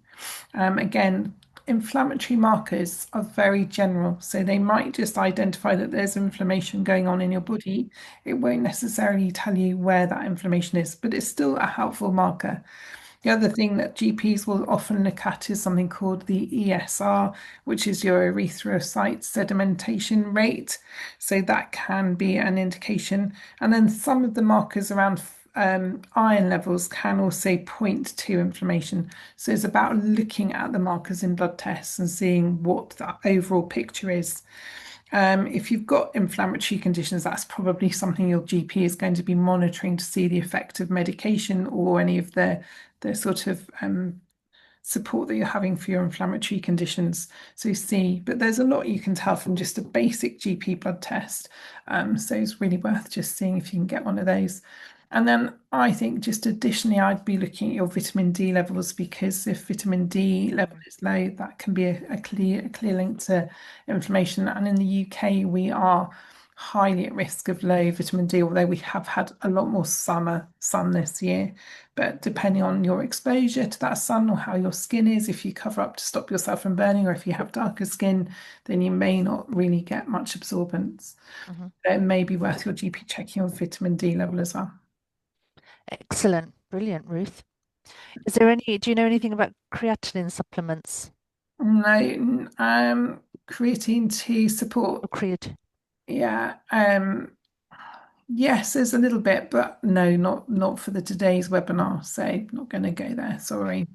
A: Again, inflammatory markers are very general, so they might just identify that there's inflammation going on in your body. It won't necessarily tell you where that inflammation is, but it's still a helpful marker. The other thing that GPs will often look at is something called the ESR, which is your erythrocyte sedimentation rate. So that can be an indication. And then some of the markers around iron levels can also point to inflammation. So it's about looking at the markers in blood tests and seeing what the overall picture is. If you've got inflammatory conditions, that's probably something your GP is going to be monitoring to see the effect of medication or any of the sort of support that you're having for your inflammatory conditions. So see, but there's a lot you can tell from just a basic GP blood test. So it's really worth just seeing if you can get one of those. And then I think just additionally, I'd be looking at your vitamin D levels because if vitamin D level
B: Mm.
A: is low, that can be a clear link to inflammation. And in the UK, we are highly at risk of low vitamin D, although we have had a lot more summer sun this year. But depending on your exposure to that sun or how your skin is, if you cover up to stop yourself from burning, or if you have darker skin, then you may not really get much absorbance.
B: Mhm.
A: It may be worth your GP checking your vitamin D level as well.
B: Excellent. Brilliant, Ruth. Is there any, do you know anything about creatinine supplements?
A: No, creatine to support.
B: or creatine?
A: Yeah. Yes, there's a little bit, but no, not for the today's webinar. So not going to go there. Sorry.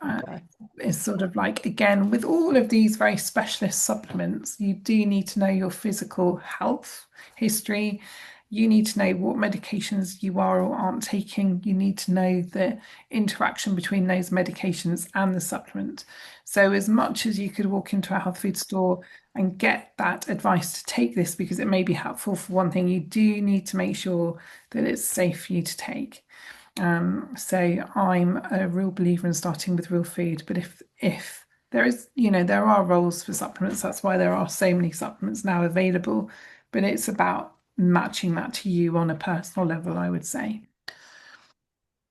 A: Uh,
B: Okay.
A: it's sort of like, again, with all of these very specialist supplements, you do need to know your physical health history. You need to know what medications you are or aren't taking. You need to know the interaction between those medications and the supplement. So, as much as you could walk into a health food store and get that advice to take this because it may be helpful for one thing, you do need to make sure that it's safe for you to take. So I'm a real believer in starting with real food. But if there is, there are roles for supplements. That's why there are so many supplements now available. But it's about matching that to you on a personal level, I would say.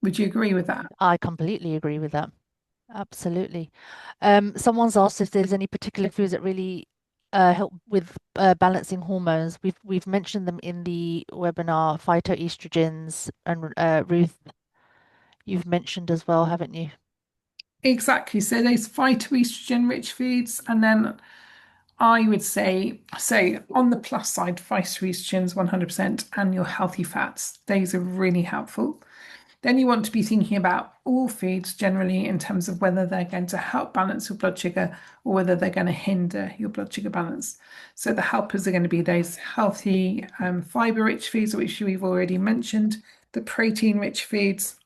A: Would you agree with that?
B: I completely agree with that. Absolutely. Someone's asked if there's any particular foods that really help with balancing hormones. We've mentioned them in the webinar, phytoestrogens, and Ruth, you've mentioned as well, haven't you?
A: Exactly. So those phytoestrogen rich foods, and then I would say, so on the plus side, phytoestrogens 100% and your healthy fats, those are really helpful. Then you want to be thinking about all foods generally in terms of whether they're going to help balance your blood sugar or whether they're going to hinder your blood sugar balance. So the helpers are going to be those healthy fiber-rich foods, which we've already mentioned, the protein-rich foods,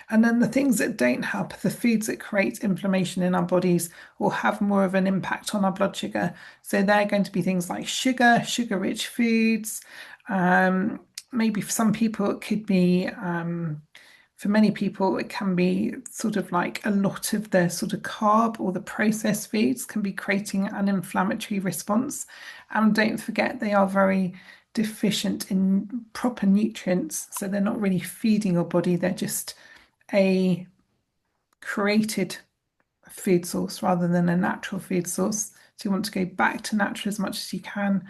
A: and then the things that don't help, the foods that create inflammation in our bodies or have more of an impact on our blood sugar. So they're going to be things like sugar, sugar-rich foods. Um, Maybe for some people it could be for many people, it can be sort of like a lot of the sort of carb or the processed foods can be creating an inflammatory response. And don't forget, they are very deficient in proper nutrients. So they're not really feeding your body, they're just a created food source rather than a natural food source. So you want to go back to natural as much as you can.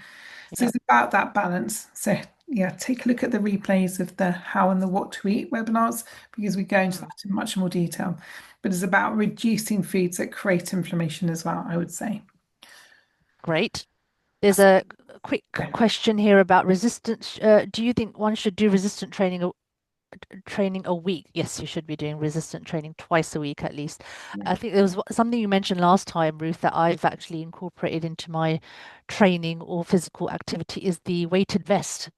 A: So
B: Yeah.
A: it's about that balance. So yeah, take a look at the replays of the how and the what to eat webinars because we go into
B: Mm.
A: that in much more detail. But it's about reducing foods that create inflammation as well, I would say.
B: Great. There's a quick question here about resistance. Do you think one should do resistant training a week? Yes, you should be doing resistant training twice a week at least.
A: Yeah.
B: I think there was something you mentioned last time, Ruth, that I've actually incorporated into my training or physical activity is the weighted vest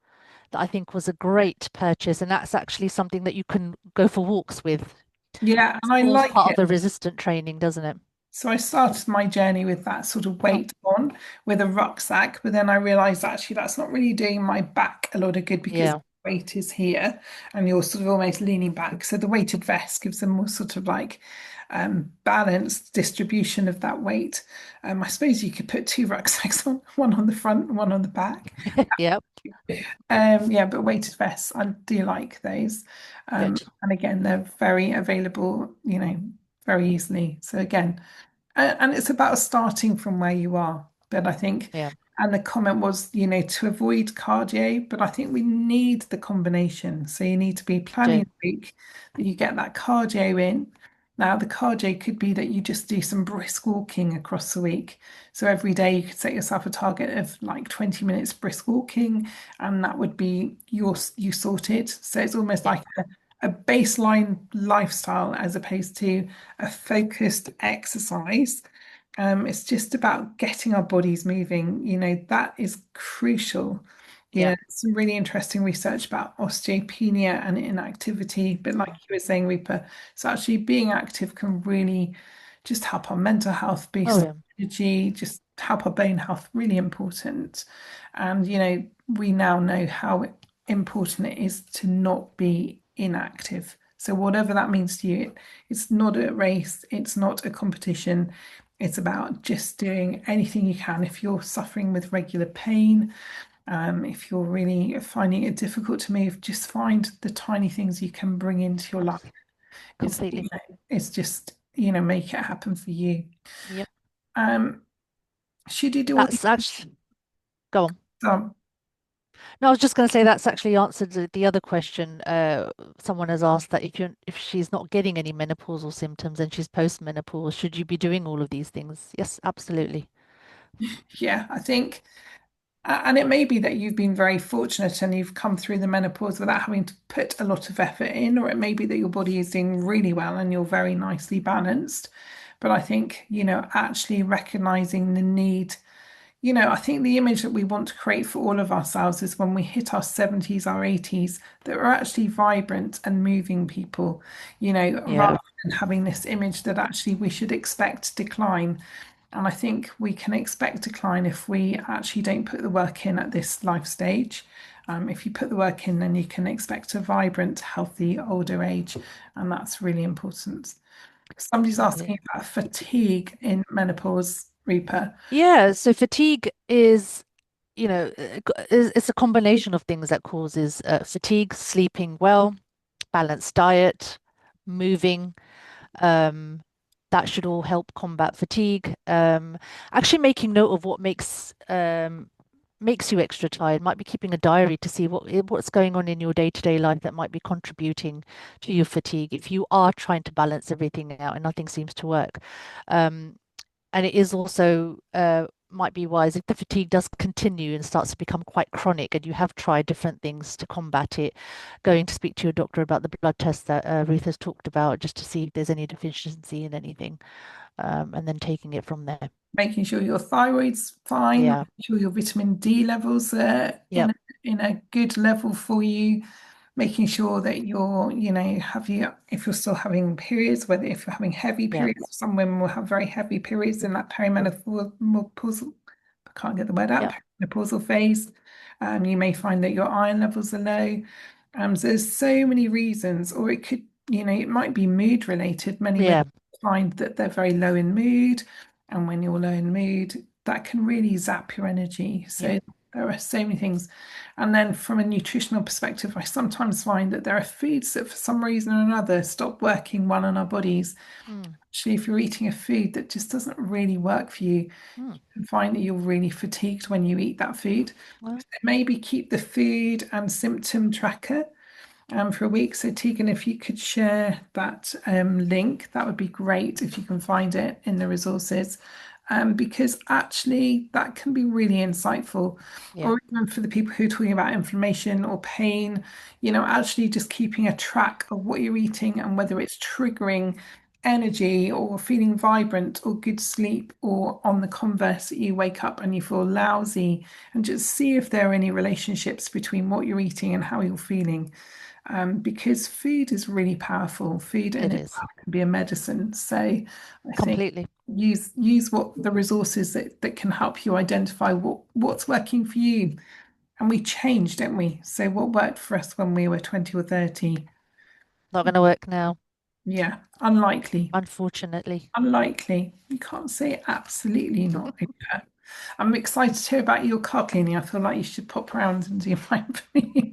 B: that I think was a great purchase. And that's actually something that you can go for walks with.
A: Yeah,
B: It
A: and I
B: forms
A: like
B: part of
A: it.
B: the resistant training, doesn't it?
A: So I started my journey with that sort of
B: Oh,
A: weight on with a rucksack, but then I realized actually that's not really doing my back a lot of good because
B: yeah.
A: weight is here and you're sort of almost leaning back. So the weighted vest gives them more sort of like balanced distribution of that weight. I suppose you could put two rucksacks on, one on the front and one on the back.
B: Yep.
A: Yeah, but weighted vests, I do like those.
B: Good.
A: And again, they're very available, very easily. So again, and it's about starting from where you are. But I think,
B: Yeah.
A: and the comment was, to avoid cardio, but I think we need the combination. So you need to be planning
B: Do.
A: a week that you get that cardio in. Now, the cardio could be that you just do some brisk walking across the week. So every day you could set yourself a target of like 20 minutes brisk walking, and that would be you sorted. So it's almost
B: Yeah.
A: like a baseline lifestyle as opposed to a focused exercise. It's just about getting our bodies moving. That is crucial.
B: Yeah.
A: Some really interesting research about osteopenia and inactivity. But like
B: Mm.
A: you were saying, Reaper, so actually being active can really just help our mental health,
B: Oh,
A: boost our
B: yeah.
A: energy, just help our bone health, really important. And, we now know how important it is to not be inactive. So whatever that means to you, it's not a race, it's not a competition. It's about just doing anything you can. If you're suffering with regular pain, if you're really finding it difficult to move, just find the tiny things you can bring into your life.
B: Abs-
A: It's,
B: Completely.
A: it's just, make it happen for you.
B: Yep.
A: Um, should you do all these?
B: That's actually, go on.
A: Um,
B: No, I was just going to say that's actually answered the other question. Someone has asked that if she's not getting any menopausal symptoms and she's post-menopause, should you be doing all of these things? Yes, absolutely.
A: Yeah, I think. And it may be that you've been very fortunate and you've come through the menopause without having to put a lot of effort in, or it may be that your body is doing really well and you're very nicely balanced. But I think, actually recognizing the need, I think the image that we want to create for all of ourselves is when we hit our 70s, our 80s, that we're actually vibrant and moving people,
B: Yeah,
A: rather than having this image that actually we should expect decline. And I think we can expect decline if we actually don't put the work in at this life stage. If you put the work in, then you can expect a vibrant, healthy older age. And that's really important. Somebody's asking
B: exactly.
A: about fatigue in menopause, Reaper.
B: Yeah, so fatigue is, it's a combination of things that causes fatigue, sleeping well, balanced diet, moving. Um, that should all help combat fatigue. Actually making note of what makes you extra tired. Might be keeping a diary to see what's going on in your day-to-day life that might be contributing to your fatigue. If you are trying to balance everything out and nothing seems to work. Um, and it is also might be wise if the fatigue does continue and starts to become quite chronic and you have tried different things to combat it, going to speak to your doctor about the blood test that Ruth has talked about just to see if there's any deficiency in anything, and then taking it from there.
A: Making sure your thyroid's fine,
B: Yeah.
A: making sure your vitamin D levels are
B: Yep.
A: in a good level for you, making sure that if you're still having periods, whether if you're having heavy
B: Yep.
A: periods, some women will have very heavy periods in that perimenopausal, I can't get the word out,
B: Yep.
A: perimenopausal phase. You may find that your iron levels are low. So there's so many reasons, or it could, it might be mood related. Many women
B: Yeah.
A: find that they're very low in mood, and when you're low in mood, that can really zap your energy.
B: Yep.
A: So there are so many things. And then from a nutritional perspective, I sometimes find that there are foods that for some reason or another stop working well in our bodies.
B: Mm.
A: Actually, if you're eating a food that just doesn't really work for you,
B: Mm.
A: you can find that you're really fatigued when you eat that food.
B: Well,
A: So maybe keep the food and symptom tracker for a week. So Tegan, if you could share that link, that would be great if you can find it in the resources. Because actually that can be really insightful.
B: yeah.
A: Or even for the people who are talking about inflammation or pain, actually just keeping a track of what you're eating and whether it's triggering energy or feeling vibrant or good sleep, or on the converse, you wake up and you feel lousy, and just see if there are any relationships between what you're eating and how you're feeling, because food is really powerful. Food in
B: It is
A: itself can be a medicine. So I think
B: completely.
A: use what the resources that can help you identify what's working for you. And we change, don't we? So what worked for us when we were 20 or 30?
B: Not going to work now,
A: Yeah, unlikely.
B: unfortunately.
A: Unlikely. You can't say absolutely not. Rita. I'm excited to hear about your car cleaning. I feel like you should pop around and do mine for me.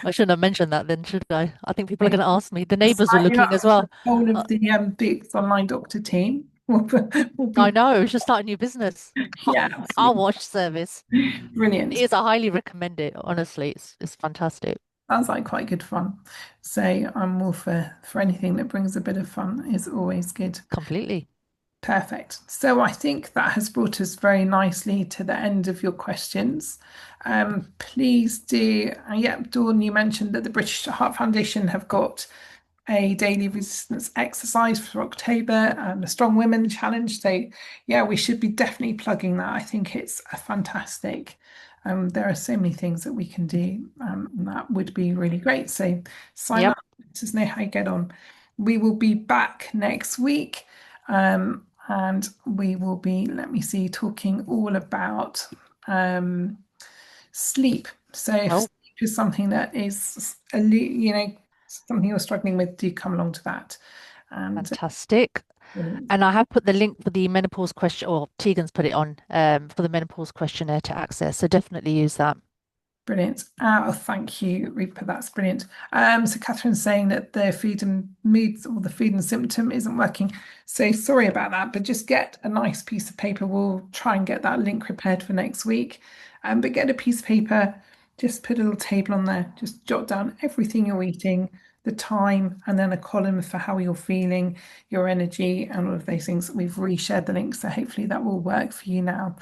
B: I shouldn't have mentioned that then, should I? I think people are going to ask me. The neighbors were
A: Sign you
B: looking
A: up
B: as
A: for the
B: well.
A: whole
B: Uh,
A: of the Boots Online Doctor team. Will
B: I
A: be,
B: know, we should start a new business.
A: yeah,
B: Our
A: absolutely.
B: watch service. It
A: Brilliant.
B: is, I highly recommend it. Honestly, it's fantastic.
A: Sounds like quite good fun. So I'm all for anything that brings a bit of fun is always good.
B: Completely.
A: Perfect. So I think that has brought us very nicely to the end of your questions. Please do, yeah, Dawn, you mentioned that the British Heart Foundation have got a daily resistance exercise for October and a Strong Women Challenge. So, yeah, we should be definitely plugging that. I think it's a fantastic. There are so many things that we can do, and that would be really great. So, sign
B: Yep.
A: up. Let us know how you get on. We will be back next week, and we will be, let me see, talking all about um, sleep. So, if
B: Oh,
A: sleep is something that is, something you're struggling with, do come along to that. And
B: fantastic.
A: brilliant.
B: And I have put the link for the menopause question, or Tegan's put it on for the menopause questionnaire to access. So definitely use that.
A: Brilliant. Oh, thank you, Rita. That's brilliant. So Catherine's saying that the feed and moods or the feed and symptom isn't working. So sorry about that, but just get a nice piece of paper. We'll try and get that link prepared for next week. But get a piece of paper, just put a little table on there, just jot down everything you're eating, the time, and then a column for how you're feeling, your energy, and all of those things. We've reshared the links, so hopefully that will work for you now.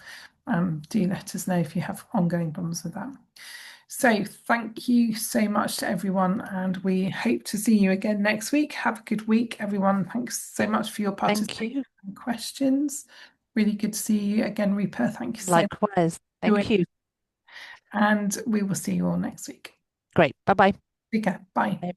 A: Do let us know if you have ongoing problems with that. So thank you so much to everyone, and we hope to see you again next week. Have a good week, everyone. Thanks so much for your
B: Thank
A: participation
B: you.
A: and questions. Really good to see you again, Rupa. Thank you so much
B: Likewise.
A: for
B: Thank
A: joining,
B: you.
A: and we will see you all next week.
B: Great. Bye-bye.
A: Take care. Bye.